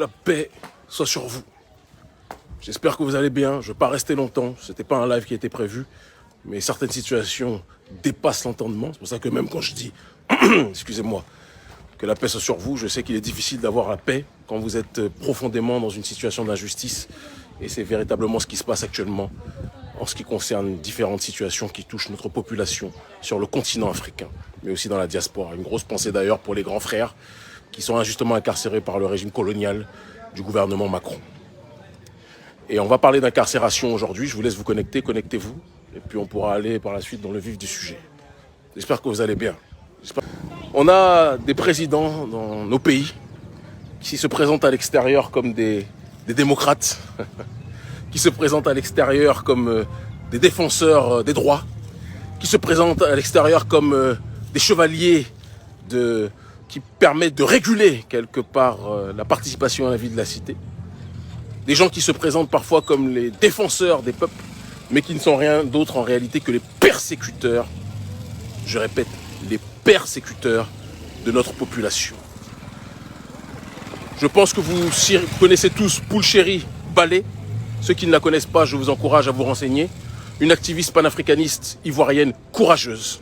La paix soit sur vous. J'espère que vous allez bien. Je ne vais pas rester longtemps. Ce n'était pas un live qui était prévu. Mais certaines situations dépassent l'entendement. C'est pour ça que même quand je dis, excusez-moi, que la paix soit sur vous, je sais qu'il est difficile d'avoir la paix quand vous êtes profondément dans une situation d'injustice. Et c'est véritablement ce qui se passe actuellement en ce qui concerne différentes situations qui touchent notre population sur le continent africain, mais aussi dans la diaspora. Une grosse pensée d'ailleurs pour les grands frères qui sont injustement incarcérés par le régime colonial du gouvernement Macron. Et on va parler d'incarcération aujourd'hui. Je vous laisse vous connecter, connectez-vous. Et puis on pourra aller par la suite dans le vif du sujet. J'espère que vous allez bien. On a des présidents dans nos pays qui se présentent à l'extérieur comme des démocrates, qui se présentent à l'extérieur comme des défenseurs des droits, qui se présentent à l'extérieur comme des chevaliers qui permettent de réguler quelque part la participation à la vie de la cité. Des gens qui se présentent parfois comme les défenseurs des peuples, mais qui ne sont rien d'autre en réalité que les persécuteurs, je répète, les persécuteurs de notre population. Je pense que vous connaissez tous Pulchéri Ballé. Ceux qui ne la connaissent pas, je vous encourage à vous renseigner. Une activiste panafricaniste ivoirienne courageuse.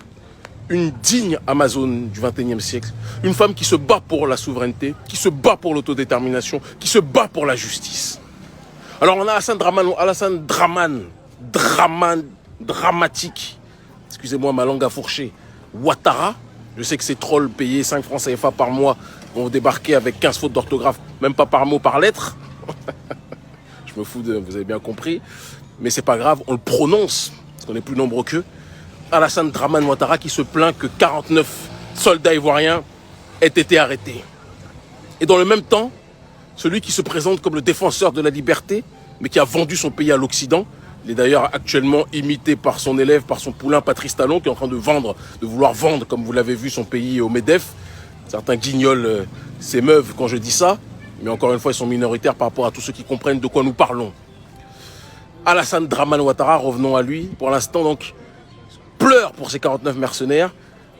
Une digne Amazone du XXIe siècle. Une femme qui se bat pour la souveraineté, qui se bat pour l'autodétermination, qui se bat pour la justice. Alors on a Alassane dramatique. Excusez-moi ma langue a fourché. Ouattara. Je sais que ces trolls payés 5 francs CFA par mois vont débarquer avec 15 fautes d'orthographe, même pas par mot, par lettre. Je me fous de, vous avez bien compris. Mais c'est pas grave, on le prononce, parce qu'on est plus nombreux qu'eux. Alassane Dramane Ouattara qui se plaint que 49 soldats ivoiriens aient été arrêtés. Et dans le même temps, celui qui se présente comme le défenseur de la liberté, mais qui a vendu son pays à l'Occident, il est d'ailleurs actuellement imité par son élève, par son poulain Patrice Talon, qui est en train de vouloir vendre, comme vous l'avez vu, son pays au MEDEF. Certains guignolent s'émeuvent quand je dis ça, mais encore une fois, ils sont minoritaires par rapport à tous ceux qui comprennent de quoi nous parlons. Alassane Dramane Ouattara, revenons à lui, pour l'instant donc, pleure pour ses 49 mercenaires,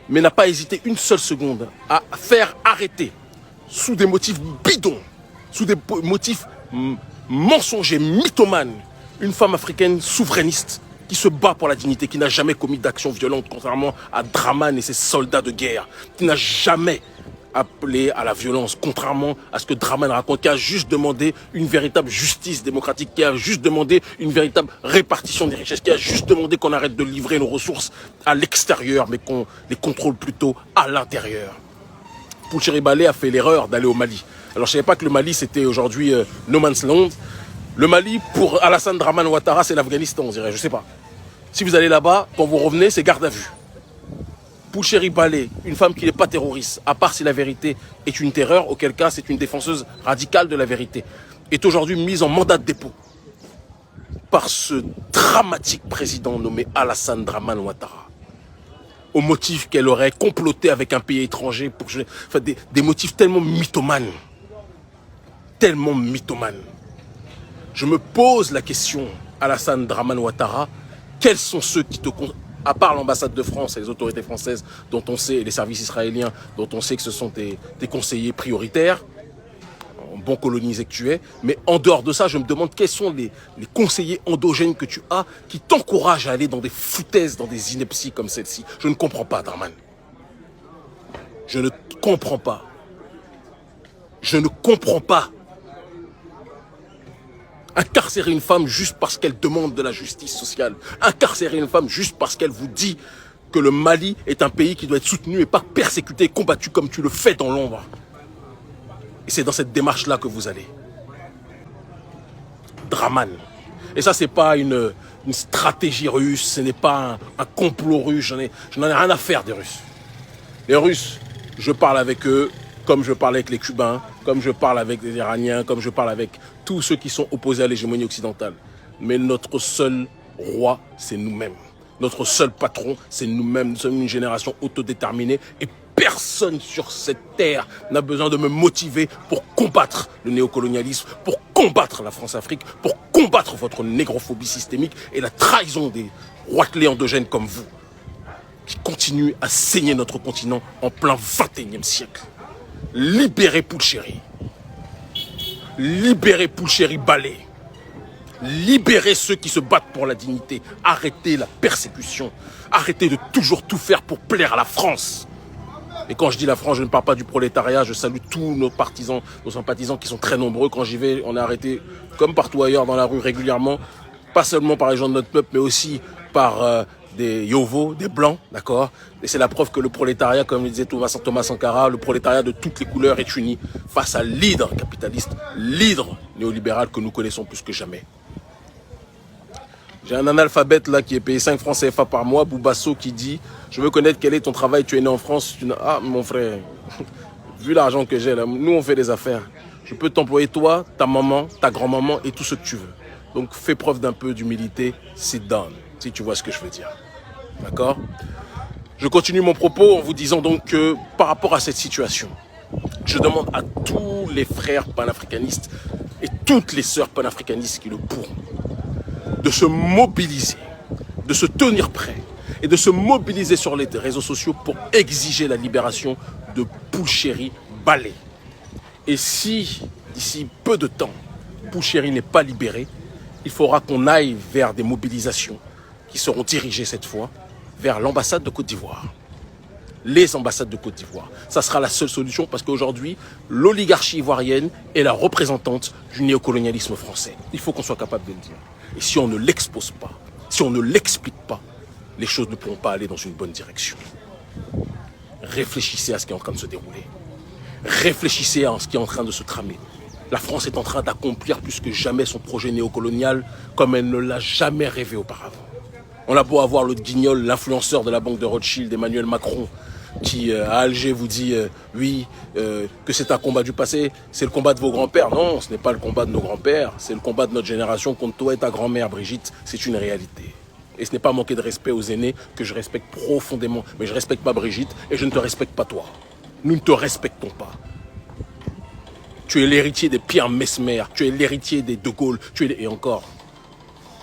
mais n'a pas hésité une seule seconde à faire arrêter, sous des motifs bidons, sous des motifs mensongers, mythomanes, une femme africaine souverainiste qui se bat pour la dignité, qui n'a jamais commis d'action violente, contrairement à Dramane et ses soldats de guerre, qui n'a jamais appelé à la violence, contrairement à ce que Dramane raconte, qui a juste demandé une véritable justice démocratique, qui a juste demandé une véritable répartition des richesses, qui a juste demandé qu'on arrête de livrer nos ressources à l'extérieur, mais qu'on les contrôle plutôt à l'intérieur. Pulchéri Ballé a fait l'erreur d'aller au Mali. Alors je ne savais pas que le Mali c'était aujourd'hui no man's land. Le Mali, pour Alassane Dramane Ouattara, c'est l'Afghanistan, on dirait, je ne sais pas. Si vous allez là-bas, quand vous revenez, c'est garde à vue. Pulchéri Ballé, une femme qui n'est pas terroriste, à part si la vérité est une terreur, auquel cas c'est une défenseuse radicale de la vérité, est aujourd'hui mise en mandat de dépôt par ce dramatique président nommé Alassane Dramane Ouattara, au motif qu'elle aurait comploté avec un pays étranger, enfin, des motifs tellement mythomanes. Tellement mythomanes. Je me pose la question, Alassane Dramane Ouattara, quels sont ceux qui te... À part l'ambassade de France et les autorités françaises, dont on sait, et les services israéliens, dont on sait que ce sont tes conseillers prioritaires, bon colonisé que tu es, mais en dehors de ça, je me demande quels sont les conseillers endogènes que tu as qui t'encouragent à aller dans des foutaises, dans des inepties comme celle-ci. Je ne comprends pas, Dramane. Je ne comprends pas. Je ne comprends pas. Incarcérer une femme juste parce qu'elle demande de la justice sociale. Incarcérer une femme juste parce qu'elle vous dit que le Mali est un pays qui doit être soutenu et pas persécuté et combattu comme tu le fais dans l'ombre. Et c'est dans cette démarche-là que vous allez. Dramane. Et ça, c'est pas une stratégie russe, ce n'est pas un complot russe, je n'en ai rien à faire des Russes. Les Russes, je parle avec eux comme je parle avec les Cubains, comme je parle avec les Iraniens, comme je parle avec tous ceux qui sont opposés à l'hégémonie occidentale. Mais notre seul roi, c'est nous-mêmes. Notre seul patron, c'est nous-mêmes. Nous sommes une génération autodéterminée et personne sur cette terre n'a besoin de me motiver pour combattre le néocolonialisme, pour combattre la France-Afrique, pour combattre votre négrophobie systémique et la trahison des roitelets endogènes comme vous, qui continuent à saigner notre continent en plein XXIe siècle. Libérez Pulchéri. Libérez Pulchéry Balé. Libérez ceux qui se battent pour la dignité. Arrêtez la persécution. Arrêtez de toujours tout faire pour plaire à la France. Et quand je dis la France, je ne parle pas du prolétariat. Je salue tous nos partisans, nos sympathisants qui sont très nombreux. Quand j'y vais, on est arrêté comme partout ailleurs dans la rue régulièrement. Pas seulement par les gens de notre peuple, mais aussi par des Yovos, des Blancs, d'accord. Et c'est la preuve que le prolétariat, comme le disait Thomas Sankara, le prolétariat de toutes les couleurs est uni face à l'hydre capitaliste, l'hydre néolibéral que nous connaissons plus que jamais. J'ai un analphabète là qui est payé 5 francs CFA par mois, Boubasso, qui dit « Je veux connaître quel est ton travail, tu es né en France. » Ah mon frère, vu l'argent que j'ai là, nous on fait des affaires. Je peux t'employer toi, ta maman, ta grand-maman et tout ce que tu veux. Donc fais preuve d'un peu d'humilité, sit down, si tu vois ce que je veux dire. D'accord? Je continue mon propos en vous disant donc que par rapport à cette situation, je demande à tous les frères panafricanistes et toutes les sœurs panafricanistes qui le pourront de se mobiliser, de se tenir prêt et de se mobiliser sur les réseaux sociaux pour exiger la libération de Pulchéry Balé. Et si, d'ici peu de temps, Pulchéry n'est pas libéré, il faudra qu'on aille vers des mobilisations qui seront dirigées cette fois vers l'ambassade de Côte d'Ivoire. Les ambassades de Côte d'Ivoire. Ça sera la seule solution parce qu'aujourd'hui, l'oligarchie ivoirienne est la représentante du néocolonialisme français. Il faut qu'on soit capable de le dire. Et si on ne l'expose pas, si on ne l'explique pas, les choses ne pourront pas aller dans une bonne direction. Réfléchissez à ce qui est en train de se dérouler. Réfléchissez à ce qui est en train de se tramer. La France est en train d'accomplir plus que jamais son projet néocolonial comme elle ne l'a jamais rêvé auparavant. On a beau avoir l'autre guignol, l'influenceur de la banque de Rothschild, Emmanuel Macron, qui à Alger vous dit oui, que c'est un combat du passé, c'est le combat de vos grands-pères. Non, ce n'est pas le combat de nos grands-pères, c'est le combat de notre génération contre toi et ta grand-mère Brigitte, c'est une réalité. Et ce n'est pas manquer de respect aux aînés que je respecte profondément, mais je ne respecte pas Brigitte et je ne te respecte pas toi. Nous ne te respectons pas. Tu es l'héritier des Pierre Messmer, tu es l'héritier des De Gaulle, et encore,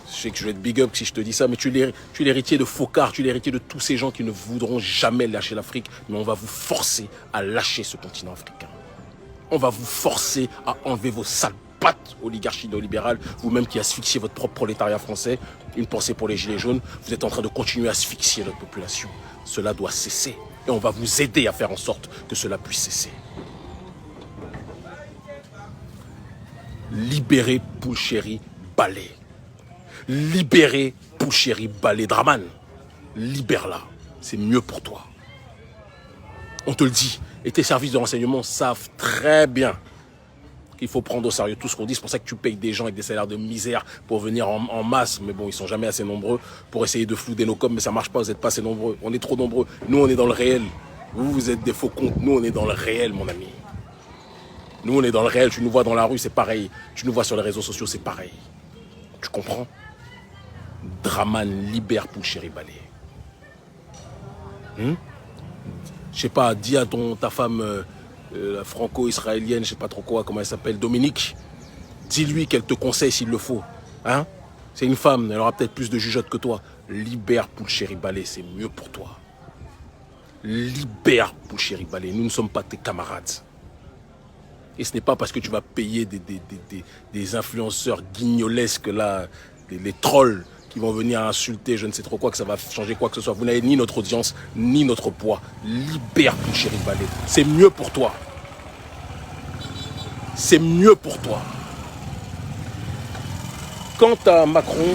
je sais que je vais être big up si je te dis ça, mais tu es l'héritier de Focard, tu es l'héritier de tous ces gens qui ne voudront jamais lâcher l'Afrique, mais on va vous forcer à lâcher ce continent africain. On va vous forcer à enlever vos sales pattes, oligarchie néolibérale, vous-même qui asphyxiez votre propre prolétariat français. Une pensée pour les gilets jaunes, vous êtes en train de continuer à asphyxier notre population. Cela doit cesser et on va vous aider à faire en sorte que cela puisse cesser. Libérez Pulchéry Balé. Libérez Pulchéry Balé. Draman, libère-la. C'est mieux pour toi. On te le dit. Et tes services de renseignement savent très bien qu'il faut prendre au sérieux tout ce qu'on dit. C'est pour ça que tu payes des gens avec des salaires de misère pour venir en masse. Mais bon, ils ne sont jamais assez nombreux pour essayer de flouder nos coms. Mais ça ne marche pas, vous n'êtes pas assez nombreux. On est trop nombreux. Nous, on est dans le réel. Vous, vous êtes des faux comptes. Nous, on est dans le réel, mon ami. Nous, on est dans le réel. Tu nous vois dans la rue, c'est pareil. Tu nous vois sur les réseaux sociaux, c'est pareil. Tu comprends? Draman, libère Pulchéry Balé. Je sais pas, dis à ta femme la franco-israélienne, je sais pas trop quoi, comment elle s'appelle, Dominique. Dis-lui qu'elle te conseille s'il le faut. Hein? C'est une femme, elle aura peut-être plus de jugeote que toi. Libère Pulchéry Balé, c'est mieux pour toi. Libère Pulchéry Balé, nous ne sommes pas tes camarades. Et ce n'est pas parce que tu vas payer des influenceurs guignolesques là, les trolls qui vont venir insulter je ne sais trop quoi que ça va changer quoi que ce soit. Vous n'avez ni notre audience, ni notre poids. Libère Pulchéry Balé. C'est mieux pour toi. C'est mieux pour toi. Quant à Macron...